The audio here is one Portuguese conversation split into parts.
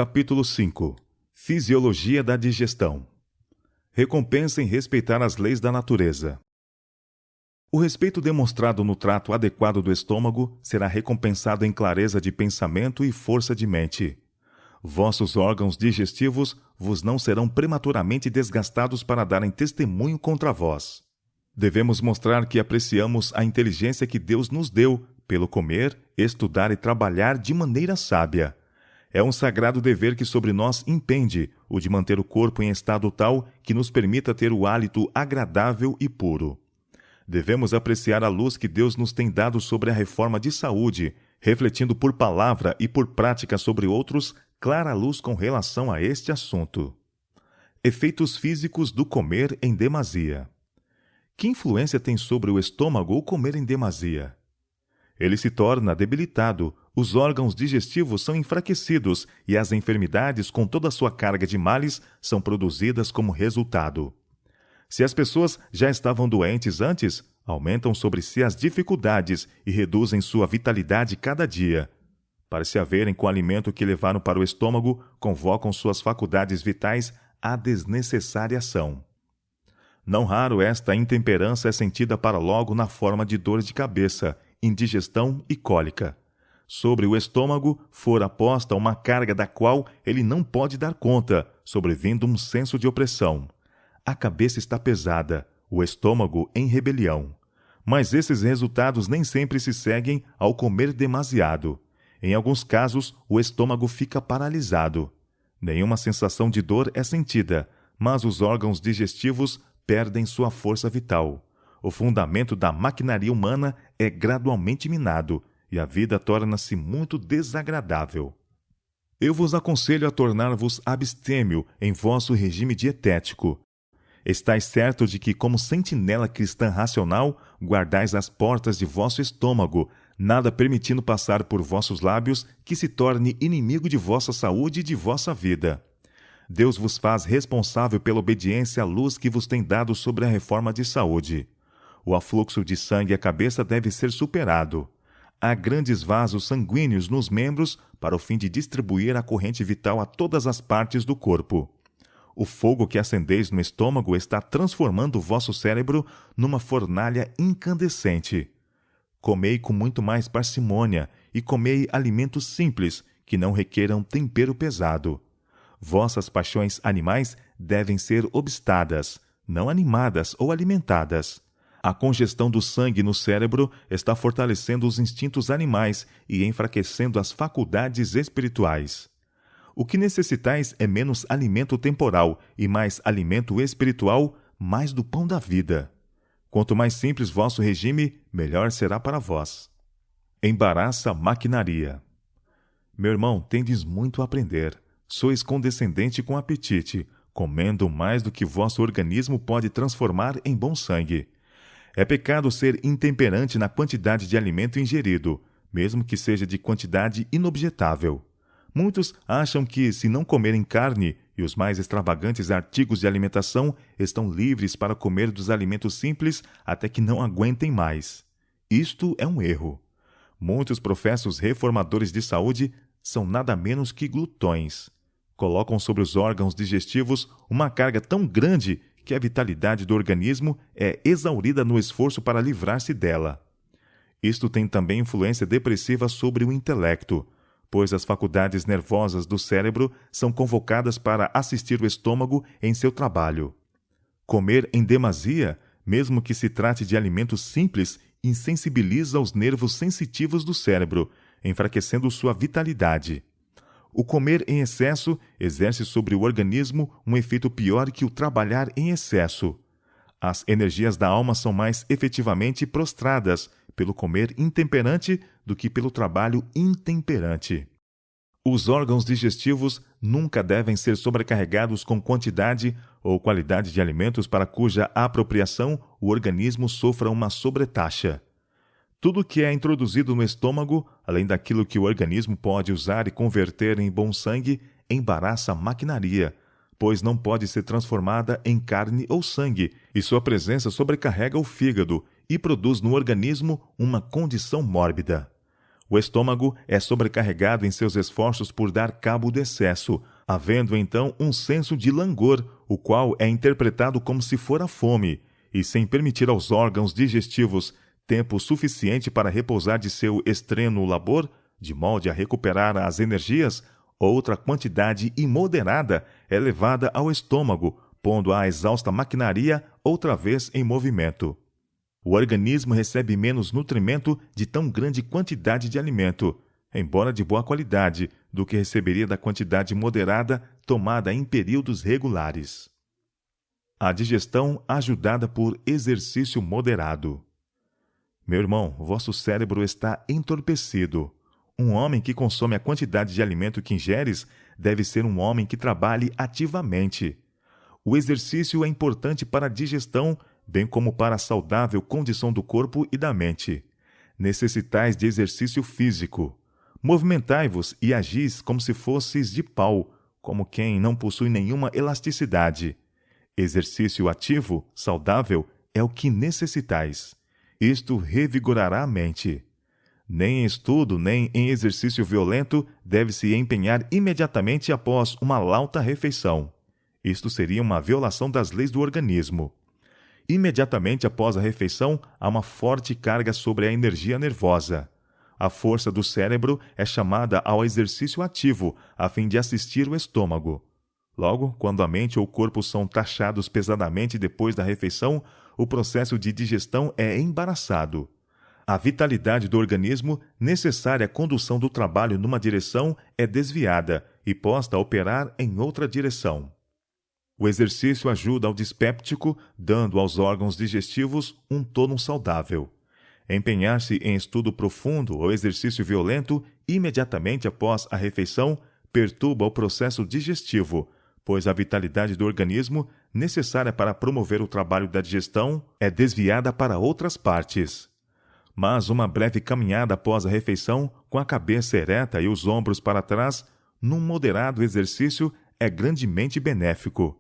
Capítulo 5. Fisiologia da digestão. Recompensa em respeitar as leis da natureza. O respeito demonstrado no trato adequado do estômago será recompensado em clareza de pensamento e força de mente. Vossos órgãos digestivos vos não serão prematuramente desgastados para darem testemunho contra vós. Devemos mostrar que apreciamos a inteligência que Deus nos deu pelo comer, estudar e trabalhar de maneira sábia. É um sagrado dever que sobre nós impende o de manter o corpo em estado tal que nos permita ter o hálito agradável e puro. Devemos apreciar a luz que Deus nos tem dado sobre a reforma de saúde, refletindo por palavra e por prática sobre outros clara luz com relação a este assunto. Efeitos físicos do comer em demasia. Que influência tem sobre o estômago o comer em demasia? Ele se torna debilitado, os órgãos digestivos são enfraquecidos e as enfermidades, com toda a sua carga de males, são produzidas como resultado. Se as pessoas já estavam doentes antes, aumentam sobre si as dificuldades e reduzem sua vitalidade cada dia. Para se haverem com o alimento que levaram para o estômago, convocam suas faculdades vitais à desnecessária ação. Não raro esta intemperança é sentida para logo na forma de dor de cabeça, indigestão e cólica. Sobre o estômago fora posta uma carga da qual ele não pode dar conta, sobrevindo um senso de opressão. A cabeça está pesada, o estômago em rebelião. Mas esses resultados nem sempre se seguem ao comer demasiado. Em alguns casos, o estômago fica paralisado. Nenhuma sensação de dor é sentida, mas os órgãos digestivos perdem sua força vital. O fundamento da maquinaria humana é gradualmente minado e a vida torna-se muito desagradável. Eu vos aconselho a tornar-vos abstêmio em vosso regime dietético. Estais certo de que, como sentinela cristã racional, guardais as portas de vosso estômago, nada permitindo passar por vossos lábios que se torne inimigo de vossa saúde e de vossa vida. Deus vos faz responsável pela obediência à luz que vos tem dado sobre a reforma de saúde. O afluxo de sangue à cabeça deve ser superado. Há grandes vasos sanguíneos nos membros para o fim de distribuir a corrente vital a todas as partes do corpo. O fogo que acendeis no estômago está transformando o vosso cérebro numa fornalha incandescente. Comei com muito mais parcimônia e comei alimentos simples que não requeram tempero pesado. Vossas paixões animais devem ser obstadas, não animadas ou alimentadas. A congestão do sangue no cérebro está fortalecendo os instintos animais e enfraquecendo as faculdades espirituais. O que necessitais é menos alimento temporal e mais alimento espiritual, mais do pão da vida. Quanto mais simples vosso regime, melhor será para vós. Embaraça a maquinaria. Meu irmão, tendes muito a aprender. Sois condescendente com apetite, comendo mais do que vosso organismo pode transformar em bom sangue. É pecado ser intemperante na quantidade de alimento ingerido, mesmo que seja de quantidade inobjetável. Muitos acham que, se não comerem carne e os mais extravagantes artigos de alimentação, estão livres para comer dos alimentos simples até que não aguentem mais. Isto é um erro. Muitos professos reformadores de saúde são nada menos que glutões. Colocam sobre os órgãos digestivos uma carga tão grande que a vitalidade do organismo é exaurida no esforço para livrar-se dela. Isto tem também influência depressiva sobre o intelecto, pois as faculdades nervosas do cérebro são convocadas para assistir o estômago em seu trabalho. Comer em demasia, mesmo que se trate de alimentos simples, insensibiliza os nervos sensitivos do cérebro, enfraquecendo sua vitalidade. O comer em excesso exerce sobre o organismo um efeito pior que o trabalhar em excesso. As energias da alma são mais efetivamente prostradas pelo comer intemperante do que pelo trabalho intemperante. Os órgãos digestivos nunca devem ser sobrecarregados com quantidade ou qualidade de alimentos para cuja apropriação o organismo sofra uma sobretaxa. Tudo que é introduzido no estômago, além daquilo que o organismo pode usar e converter em bom sangue, embaraça a maquinaria, pois não pode ser transformada em carne ou sangue, e sua presença sobrecarrega o fígado e produz no organismo uma condição mórbida. O estômago é sobrecarregado em seus esforços por dar cabo do excesso, havendo então um senso de langor, o qual é interpretado como se fora fome, e sem permitir aos órgãos digestivos tempo suficiente para repousar de seu extremo labor, de modo a recuperar as energias, outra quantidade imoderada é levada ao estômago, pondo a exausta maquinaria outra vez em movimento. O organismo recebe menos nutrimento de tão grande quantidade de alimento, embora de boa qualidade, do que receberia da quantidade moderada tomada em períodos regulares. A digestão ajudada por exercício moderado. Meu irmão, vosso cérebro está entorpecido. Um homem que consome a quantidade de alimento que ingeres deve ser um homem que trabalhe ativamente. O exercício é importante para a digestão, bem como para a saudável condição do corpo e da mente. Necessitais de exercício físico. Movimentai-vos e agis como se fosseis de pau, como quem não possui nenhuma elasticidade. Exercício ativo, saudável, é o que necessitais. Isto revigorará a mente. Nem em estudo, nem em exercício violento deve-se empenhar imediatamente após uma lauta refeição. Isto seria uma violação das leis do organismo. Imediatamente após a refeição, há uma forte carga sobre a energia nervosa. A força do cérebro é chamada ao exercício ativo, a fim de assistir o estômago. Logo, quando a mente ou o corpo são taxados pesadamente depois da refeição, o processo de digestão é embaraçado. A vitalidade do organismo, necessária à condução do trabalho numa direção, é desviada e posta a operar em outra direção. O exercício ajuda ao dispéptico, dando aos órgãos digestivos um tônus saudável. Empenhar-se em estudo profundo ou exercício violento imediatamente após a refeição perturba o processo digestivo, pois a vitalidade do organismo, necessária para promover o trabalho da digestão, é desviada para outras partes. Mas uma breve caminhada após a refeição, com a cabeça ereta e os ombros para trás, num moderado exercício, é grandemente benéfico.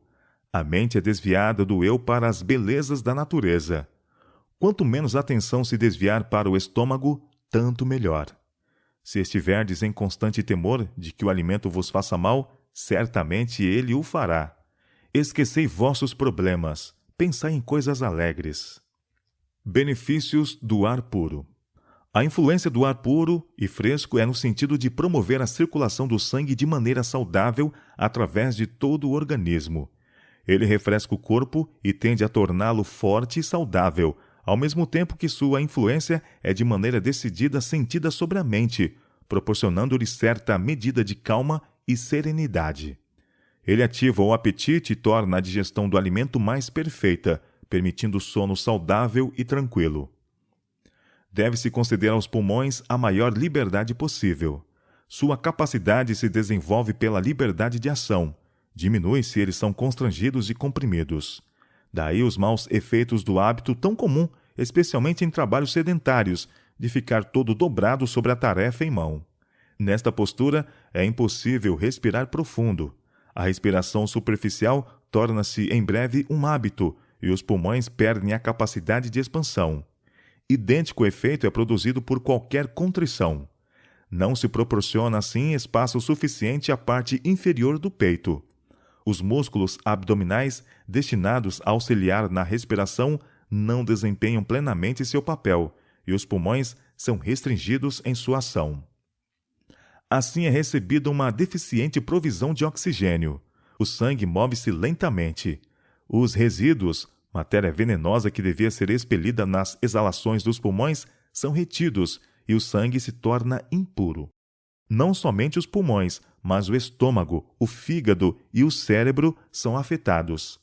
A mente é desviada do eu para as belezas da natureza. Quanto menos atenção se desviar para o estômago, tanto melhor. Se estiverdes em constante temor de que o alimento vos faça mal, certamente ele o fará. Esquecei vossos problemas, pensai em coisas alegres. Benefícios do ar puro. A influência do ar puro e fresco é no sentido de promover a circulação do sangue de maneira saudável através de todo o organismo. Ele refresca o corpo e tende a torná-lo forte e saudável, ao mesmo tempo que sua influência é de maneira decidida sentida sobre a mente, proporcionando-lhe certa medida de calma e serenidade. Ele ativa o apetite e torna a digestão do alimento mais perfeita, permitindo sono saudável e tranquilo. Deve-se conceder aos pulmões a maior liberdade possível. Sua capacidade se desenvolve pela liberdade de ação. Diminui se eles são constrangidos e comprimidos. Daí os maus efeitos do hábito tão comum, especialmente em trabalhos sedentários, de ficar todo dobrado sobre a tarefa em mão. Nesta postura, é impossível respirar profundo. A respiração superficial torna-se em breve um hábito e os pulmões perdem a capacidade de expansão. Idêntico efeito é produzido por qualquer contrição. Não se proporciona assim espaço suficiente à parte inferior do peito. Os músculos abdominais, destinados a auxiliar na respiração, não desempenham plenamente seu papel, e os pulmões são restringidos em sua ação. Assim é recebida uma deficiente provisão de oxigênio. O sangue move-se lentamente. Os resíduos, matéria venenosa que devia ser expelida nas exalações dos pulmões, são retidos e o sangue se torna impuro. Não somente os pulmões, mas o estômago, o fígado e o cérebro são afetados.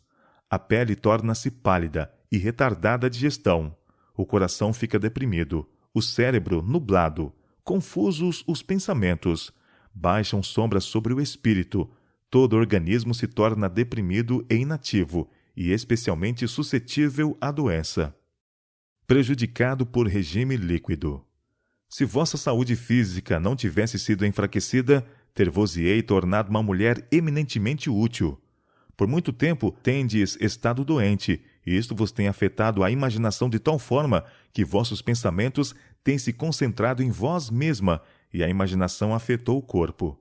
A pele torna-se pálida e retardada a digestão. O coração fica deprimido, o cérebro nublado, confusos os pensamentos. Baixam sombras sobre o espírito. Todo o organismo se torna deprimido e inativo, e especialmente suscetível à doença. Prejudicado por regime líquido. Se vossa saúde física não tivesse sido enfraquecida, ter-vos-ei tornado uma mulher eminentemente útil. Por muito tempo tendes estado doente, Isto vos tem afetado a imaginação de tal forma que vossos pensamentos têm se concentrado em vós mesma e a imaginação afetou o corpo.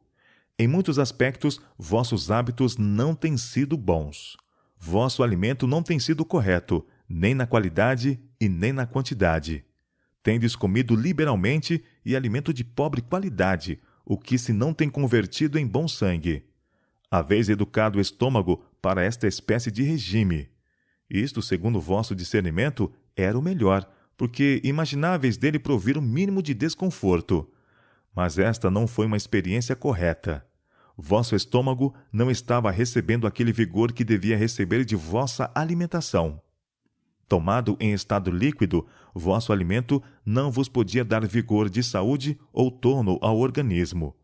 Em muitos aspectos, vossos hábitos não têm sido bons. Vosso alimento não tem sido correto, nem na qualidade e nem na quantidade. Tendes comido liberalmente e alimento de pobre qualidade, o que se não tem convertido em bom sangue. Haveis educado o estômago para esta espécie de regime. Isto, segundo o vosso discernimento, era o melhor, porque imagináveis dele provir o mínimo de desconforto. Mas esta não foi uma experiência correta. Vosso estômago não estava recebendo aquele vigor que devia receber de vossa alimentação. Tomado em estado líquido, vosso alimento não vos podia dar vigor de saúde ou tono ao organismo.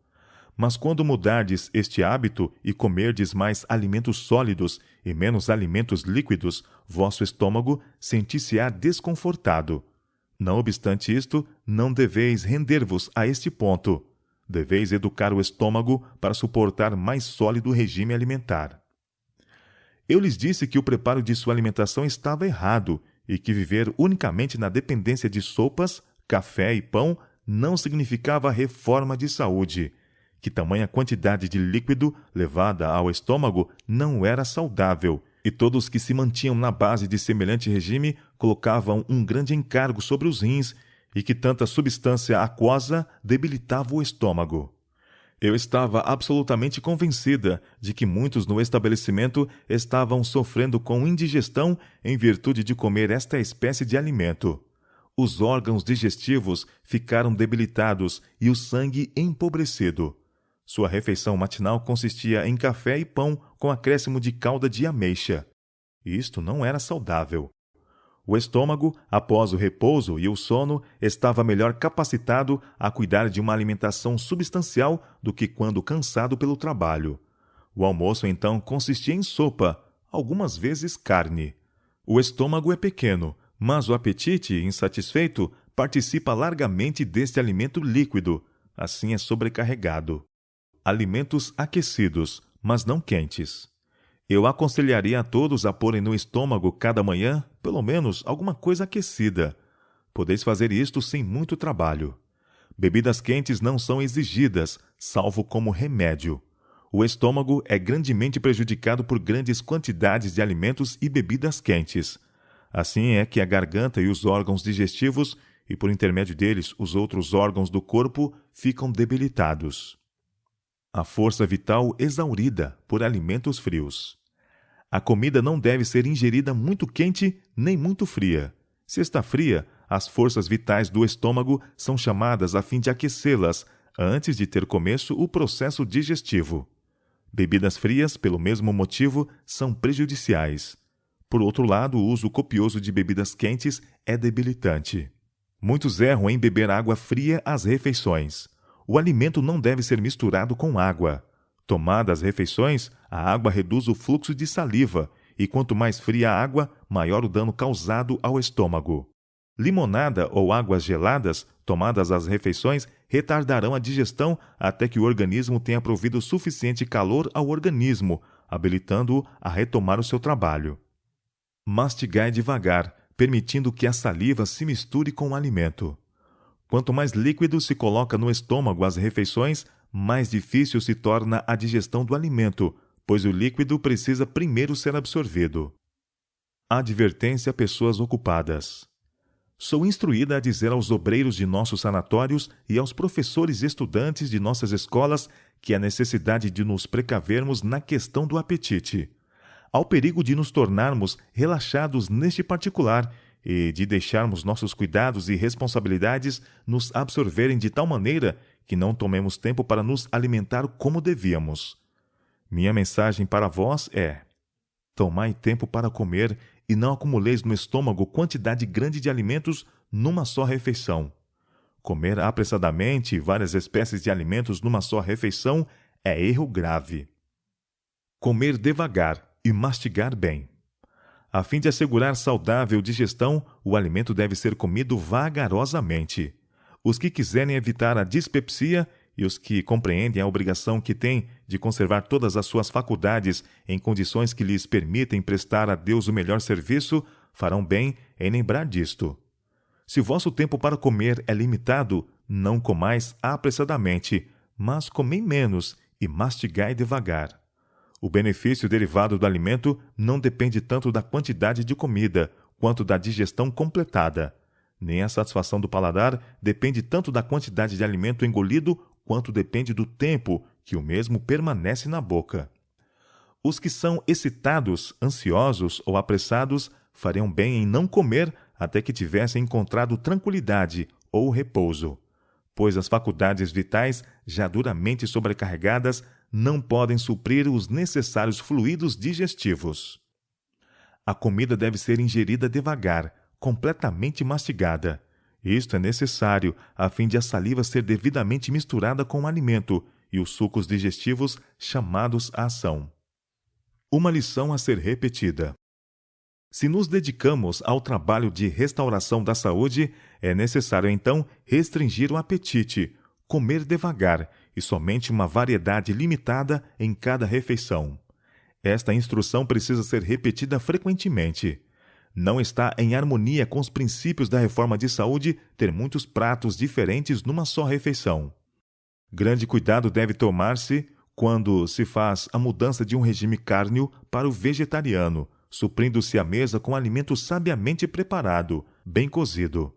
Mas quando mudardes este hábito e comerdes mais alimentos sólidos e menos alimentos líquidos, vosso estômago sentir-se-á desconfortado. Não obstante isto, não deveis render-vos a este ponto. Deveis educar o estômago para suportar mais sólido regime alimentar. Eu lhes disse que o preparo de sua alimentação estava errado e que viver unicamente na dependência de sopas, café e pão não significava reforma de saúde, que tamanha quantidade de líquido levada ao estômago não era saudável, e todos que se mantinham na base de semelhante regime colocavam um grande encargo sobre os rins e que tanta substância aquosa debilitava o estômago. Eu estava absolutamente convencida de que muitos no estabelecimento estavam sofrendo com indigestão em virtude de comer esta espécie de alimento. Os órgãos digestivos ficaram debilitados e o sangue empobrecido. Sua refeição matinal consistia em café e pão com acréscimo de calda de ameixa. Isto não era saudável. O estômago, após o repouso e o sono, estava melhor capacitado a cuidar de uma alimentação substancial do que quando cansado pelo trabalho. O almoço, então, consistia em sopa, algumas vezes carne. O estômago é pequeno, mas o apetite, insatisfeito, participa largamente deste alimento líquido, assim é sobrecarregado. Alimentos aquecidos, mas não quentes. Eu aconselharia a todos a porem no estômago cada manhã, pelo menos, alguma coisa aquecida. Podeis fazer isto sem muito trabalho. Bebidas quentes não são exigidas, salvo como remédio. O estômago é grandemente prejudicado por grandes quantidades de alimentos e bebidas quentes. Assim é que a garganta e os órgãos digestivos, e por intermédio deles os outros órgãos do corpo, ficam debilitados. A força vital exaurida por alimentos frios. A comida não deve ser ingerida muito quente nem muito fria. Se está fria, as forças vitais do estômago são chamadas a fim de aquecê-las, antes de ter começo o processo digestivo. Bebidas frias, pelo mesmo motivo, são prejudiciais. Por outro lado, o uso copioso de bebidas quentes é debilitante. Muitos erram em beber água fria às refeições. O alimento não deve ser misturado com água. Tomadas as refeições, a água reduz o fluxo de saliva, e quanto mais fria a água, maior o dano causado ao estômago. Limonada ou águas geladas, tomadas às refeições, retardarão a digestão até que o organismo tenha provido suficiente calor ao organismo, habilitando-o a retomar o seu trabalho. Mastigai devagar, permitindo que a saliva se misture com o alimento. Quanto mais líquido se coloca no estômago às refeições, mais difícil se torna a digestão do alimento, pois o líquido precisa primeiro ser absorvido. Advertência a pessoas ocupadas. Sou instruída a dizer aos obreiros de nossos sanatórios e aos professores estudantes de nossas escolas que há necessidade de nos precavermos na questão do apetite. Há o perigo de nos tornarmos relaxados neste particular e de deixarmos nossos cuidados e responsabilidades nos absorverem de tal maneira que não tomemos tempo para nos alimentar como devíamos. Minha mensagem para vós é: tomai tempo para comer e não acumuleis no estômago quantidade grande de alimentos numa só refeição. Comer apressadamente várias espécies de alimentos numa só refeição é erro grave. Comer devagar e mastigar bem. A fim de assegurar saudável digestão, o alimento deve ser comido vagarosamente. Os que quiserem evitar a dispepsia e os que compreendem a obrigação que têm de conservar todas as suas faculdades em condições que lhes permitem prestar a Deus o melhor serviço, farão bem em lembrar disto. Se vosso tempo para comer é limitado, não comais apressadamente, mas comei menos e mastigai devagar. O benefício derivado do alimento não depende tanto da quantidade de comida, quanto da digestão completada. Nem a satisfação do paladar depende tanto da quantidade de alimento engolido, quanto depende do tempo que o mesmo permanece na boca. Os que são excitados, ansiosos ou apressados fariam bem em não comer até que tivessem encontrado tranquilidade ou repouso, pois as faculdades vitais, já duramente sobrecarregadas, não podem suprir os necessários fluidos digestivos. A comida deve ser ingerida devagar, completamente mastigada. Isto é necessário a fim de a saliva ser devidamente misturada com o alimento e os sucos digestivos chamados à ação. Uma lição a ser repetida. Se nos dedicamos ao trabalho de restauração da saúde, é necessário então restringir o apetite, comer devagar e somente uma variedade limitada em cada refeição. Esta instrução precisa ser repetida frequentemente. Não está em harmonia com os princípios da reforma de saúde ter muitos pratos diferentes numa só refeição. Grande cuidado deve tomar-se quando se faz a mudança de um regime cárneo para o vegetariano, suprindo-se a mesa com alimento sabiamente preparado, bem cozido.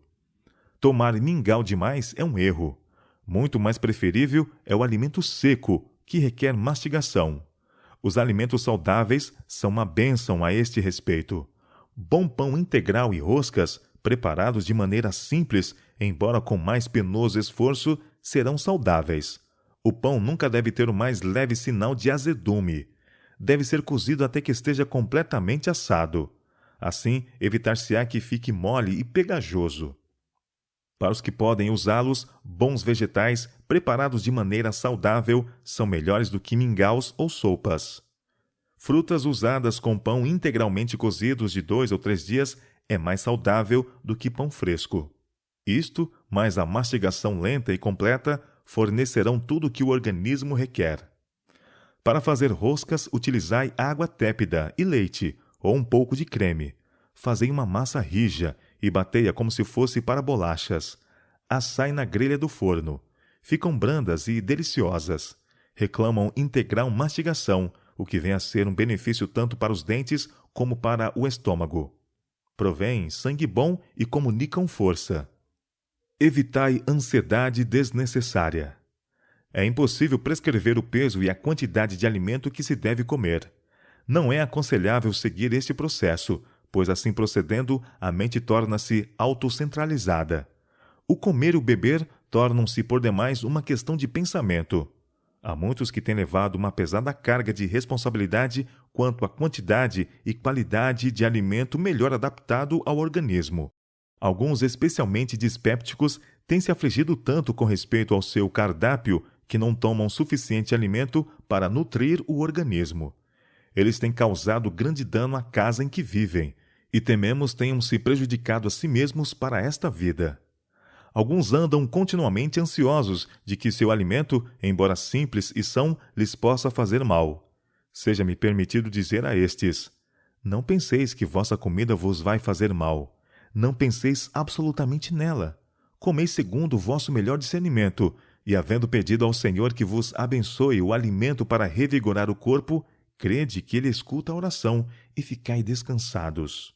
Tomar mingau demais é um erro. Muito mais preferível é o alimento seco, que requer mastigação. Os alimentos saudáveis são uma bênção a este respeito. Bom pão integral e roscas, preparados de maneira simples, embora com mais penoso esforço, serão saudáveis. O pão nunca deve ter o mais leve sinal de azedume. Deve ser cozido até que esteja completamente assado. Assim, evitar-se-á que fique mole e pegajoso. Para os que podem usá-los, bons vegetais, preparados de maneira saudável, são melhores do que mingaus ou sopas. Frutas usadas com pão integralmente cozidos de 2 ou 3 dias é mais saudável do que pão fresco. Isto, mais a mastigação lenta e completa, fornecerão tudo o que o organismo requer. Para fazer roscas, utilizai água tépida e leite, ou um pouco de creme. Fazei uma massa rija e batei-a como se fosse para bolachas. Assai na grelha do forno. Ficam brandas e deliciosas. Reclamam integral mastigação, o que vem a ser um benefício tanto para os dentes como para o estômago. Provém sangue bom e comunicam força. Evitai ansiedade desnecessária. É impossível prescrever o peso e a quantidade de alimento que se deve comer. Não é aconselhável seguir este processo, pois assim procedendo, a mente torna-se autocentralizada. O comer e o beber tornam-se por demais uma questão de pensamento. Há muitos que têm levado uma pesada carga de responsabilidade quanto à quantidade e qualidade de alimento melhor adaptado ao organismo. Alguns, especialmente dispépticos, têm se afligido tanto com respeito ao seu cardápio que não tomam suficiente alimento para nutrir o organismo. Eles têm causado grande dano à casa em que vivem, e tememos tenham se prejudicado a si mesmos para esta vida. Alguns andam continuamente ansiosos de que seu alimento, embora simples e são, lhes possa fazer mal. Seja-me permitido dizer a estes: não penseis que vossa comida vos vai fazer mal. Não penseis absolutamente nela. Comeis segundo o vosso melhor discernimento, e havendo pedido ao Senhor que vos abençoe o alimento para revigorar o corpo, crede que Ele escuta a oração e ficai descansados.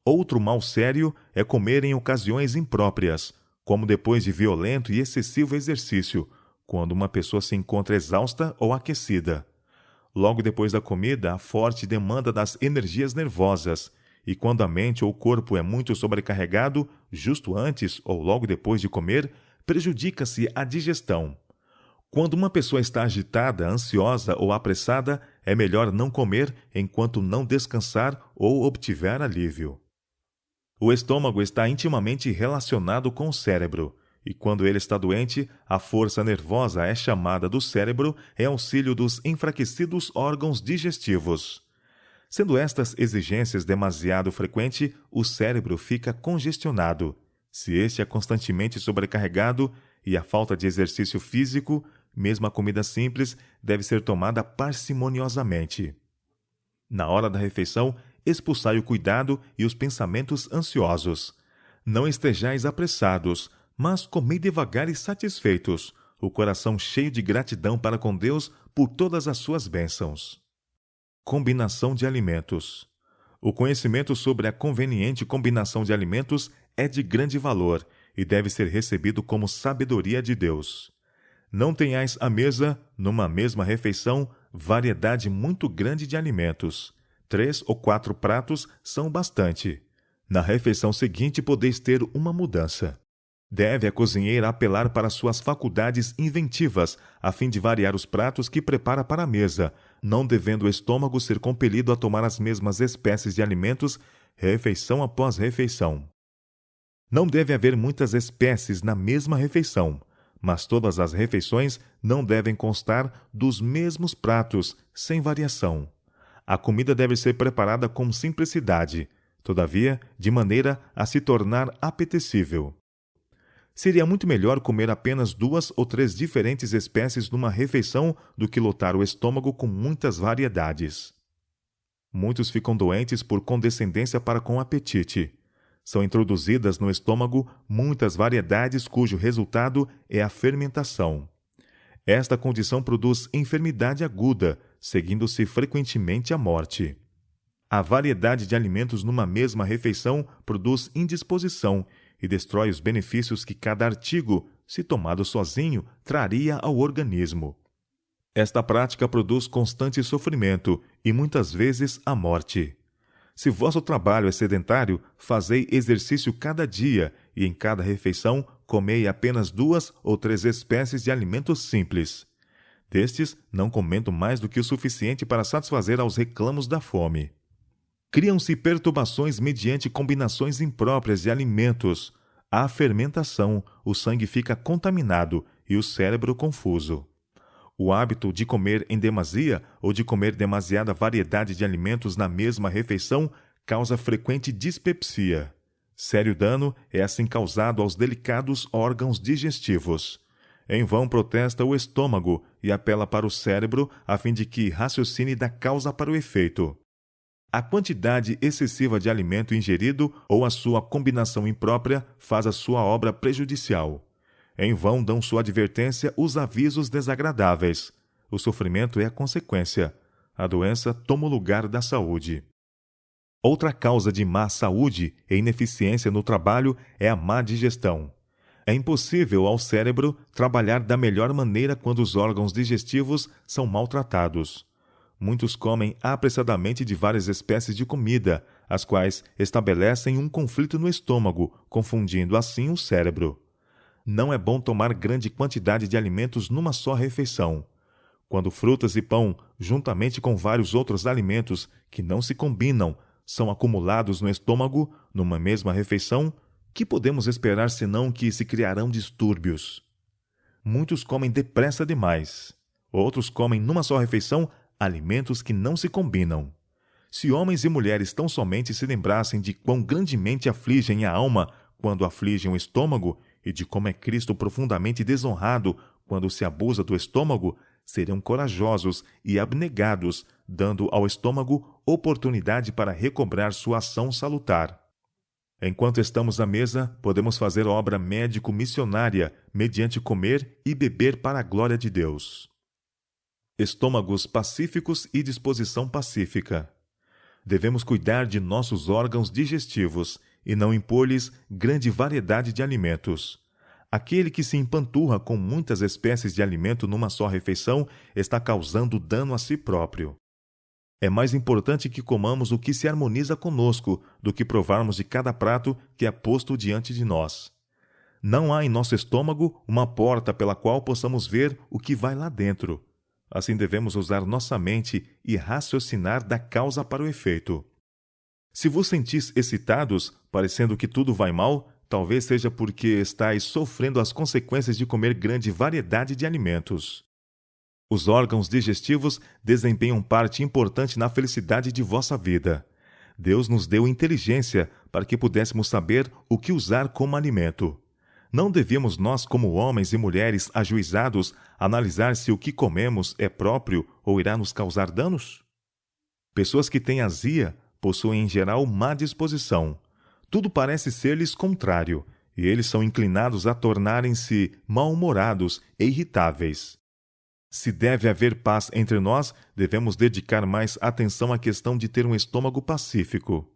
Outro mal sério é comer em ocasiões impróprias, como depois de violento e excessivo exercício, quando uma pessoa se encontra exausta ou aquecida. Logo depois da comida, há forte demanda das energias nervosas, e quando a mente ou o corpo é muito sobrecarregado, justo antes ou logo depois de comer, prejudica-se a digestão. Quando uma pessoa está agitada, ansiosa ou apressada, é melhor não comer enquanto não descansar ou obtiver alívio. O estômago está intimamente relacionado com o cérebro, e quando ele está doente, a força nervosa é chamada do cérebro em auxílio dos enfraquecidos órgãos digestivos. Sendo estas exigências demasiado frequentes, o cérebro fica congestionado. Se este é constantemente sobrecarregado, e a falta de exercício físico, mesmo a comida simples, deve ser tomada parcimoniosamente. Na hora da refeição, expulsai o cuidado e os pensamentos ansiosos. Não estejais apressados, mas comei devagar e satisfeitos, o coração cheio de gratidão para com Deus por todas as suas bênçãos. Combinação de alimentos. O conhecimento sobre a conveniente combinação de alimentos é de grande valor e deve ser recebido como sabedoria de Deus. Não tenhais à mesa, numa mesma refeição, variedade muito grande de alimentos. 3 ou 4 pratos são bastante. Na refeição seguinte podeis ter uma mudança. Deve a cozinheira apelar para suas faculdades inventivas, a fim de variar os pratos que prepara para a mesa, não devendo o estômago ser compelido a tomar as mesmas espécies de alimentos, refeição após refeição. Não deve haver muitas espécies na mesma refeição, mas todas as refeições não devem constar dos mesmos pratos, sem variação. A comida deve ser preparada com simplicidade, todavia, de maneira a se tornar apetecível. Seria muito melhor comer apenas 2 ou 3 diferentes espécies numa refeição do que lotar o estômago com muitas variedades. Muitos ficam doentes por condescendência para com o apetite. São introduzidas no estômago muitas variedades cujo resultado é a fermentação. Esta condição produz enfermidade aguda, seguindo-se frequentemente a morte. A variedade de alimentos numa mesma refeição produz indisposição e destrói os benefícios que cada artigo, se tomado sozinho, traria ao organismo. Esta prática produz constante sofrimento e muitas vezes a morte. Se vosso trabalho é sedentário, fazei exercício cada dia e em cada refeição comei apenas 2 ou 3 espécies de alimentos simples. Destes, não comendo mais do que o suficiente para satisfazer aos reclamos da fome. Criam-se perturbações mediante combinações impróprias de alimentos. Há fermentação, o sangue fica contaminado e o cérebro confuso. O hábito de comer em demasia ou de comer demasiada variedade de alimentos na mesma refeição causa frequente dispepsia. Sério dano é assim causado aos delicados órgãos digestivos. Em vão protesta o estômago e apela para o cérebro a fim de que raciocine da causa para o efeito. A quantidade excessiva de alimento ingerido ou a sua combinação imprópria faz a sua obra prejudicial. Em vão dão sua advertência os avisos desagradáveis. O sofrimento é a consequência. A doença toma o lugar da saúde. Outra causa de má saúde e ineficiência no trabalho é a má digestão. É impossível ao cérebro trabalhar da melhor maneira quando os órgãos digestivos são maltratados. Muitos comem apressadamente de várias espécies de comida, as quais estabelecem um conflito no estômago, confundindo assim o cérebro. Não é bom tomar grande quantidade de alimentos numa só refeição. Quando frutas e pão, juntamente com vários outros alimentos que não se combinam, são acumulados no estômago numa mesma refeição, que podemos esperar senão que se criarão distúrbios? Muitos comem depressa demais. Outros comem numa só refeição alimentos que não se combinam. Se homens e mulheres tão somente se lembrassem de quão grandemente afligem a alma quando afligem o estômago e de como é Cristo profundamente desonrado quando se abusa do estômago, seriam corajosos e abnegados, dando ao estômago oportunidade para recobrar sua ação salutar. Enquanto estamos à mesa, podemos fazer obra médico-missionária mediante comer e beber para a glória de Deus. Estômagos pacíficos e disposição pacífica. Devemos cuidar de nossos órgãos digestivos e não impor-lhes grande variedade de alimentos. Aquele que se empanturra com muitas espécies de alimento numa só refeição está causando dano a si próprio. É mais importante que comamos o que se harmoniza conosco do que provarmos de cada prato que é posto diante de nós. Não há em nosso estômago uma porta pela qual possamos ver o que vai lá dentro. Assim devemos usar nossa mente e raciocinar da causa para o efeito. Se vos sentis excitados, parecendo que tudo vai mal, talvez seja porque estáis sofrendo as consequências de comer grande variedade de alimentos. Os órgãos digestivos desempenham parte importante na felicidade de vossa vida. Deus nos deu inteligência para que pudéssemos saber o que usar como alimento. Não devemos nós, como homens e mulheres ajuizados, analisar se o que comemos é próprio ou irá nos causar danos? Pessoas que têm azia possuem em geral má disposição. Tudo parece ser-lhes contrário, e eles são inclinados a tornarem-se mal-humorados e irritáveis. Se deve haver paz entre nós, devemos dedicar mais atenção à questão de ter um estômago pacífico.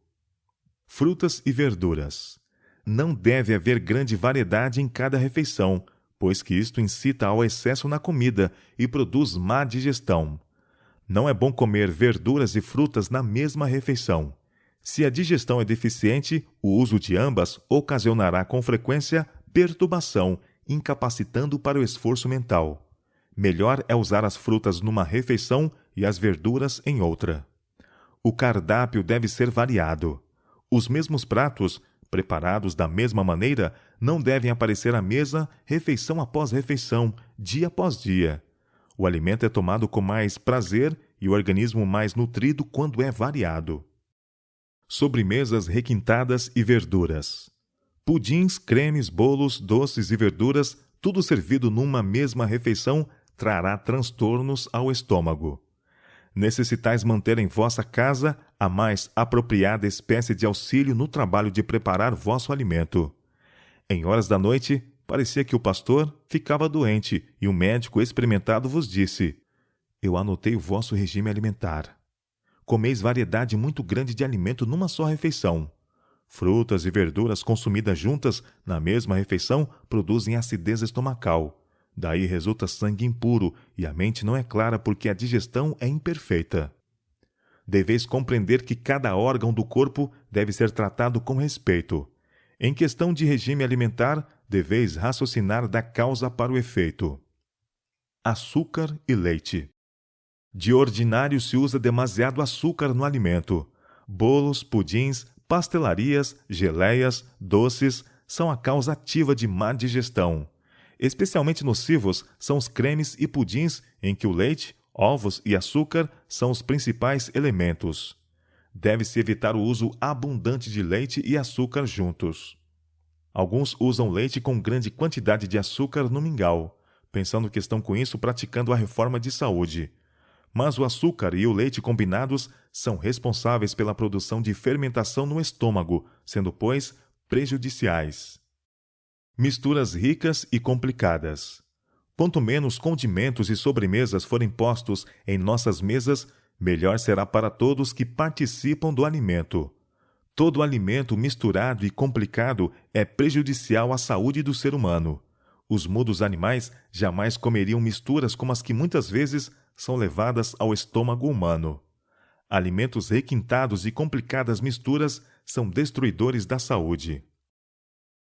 Frutas e verduras. Não deve haver grande variedade em cada refeição, pois que isto incita ao excesso na comida e produz má digestão. Não é bom comer verduras e frutas na mesma refeição. Se a digestão é deficiente, o uso de ambas ocasionará com frequência perturbação, incapacitando para o esforço mental. Melhor é usar as frutas numa refeição e as verduras em outra. O cardápio deve ser variado. Os mesmos pratos, preparados da mesma maneira, não devem aparecer à mesa refeição após refeição, dia após dia. O alimento é tomado com mais prazer e o organismo mais nutrido quando é variado. Sobremesas requintadas e verduras. Pudins, cremes, bolos, doces e verduras, tudo servido numa mesma refeição, trará transtornos ao estômago. Necessitais manter em vossa casa a mais apropriada espécie de auxílio no trabalho de preparar vosso alimento. Em horas da noite, parecia que o pastor ficava doente e um médico experimentado vos disse: eu anotei o vosso regime alimentar. Comeis variedade muito grande de alimento numa só refeição. Frutas e verduras consumidas juntas na mesma refeição produzem acidez estomacal. Daí resulta sangue impuro e a mente não é clara porque a digestão é imperfeita. Deveis compreender que cada órgão do corpo deve ser tratado com respeito. Em questão de regime alimentar, deveis raciocinar da causa para o efeito. Açúcar e leite. De ordinário se usa demasiado açúcar no alimento. Bolos, pudins, pastelarias, geleias, doces são a causa ativa de má digestão. Especialmente nocivos são os cremes e pudins em que o leite, ovos e açúcar são os principais elementos. Deve-se evitar o uso abundante de leite e açúcar juntos. Alguns usam leite com grande quantidade de açúcar no mingau, pensando que estão com isso praticando a reforma de saúde. Mas o açúcar e o leite combinados são responsáveis pela produção de fermentação no estômago, sendo, pois, prejudiciais. Misturas ricas e complicadas. Quanto menos condimentos e sobremesas forem postos em nossas mesas, melhor será para todos que participam do alimento. Todo alimento misturado e complicado é prejudicial à saúde do ser humano. Os mudos animais jamais comeriam misturas como as que muitas vezes são levadas ao estômago humano. Alimentos requintados e complicadas misturas são destruidores da saúde.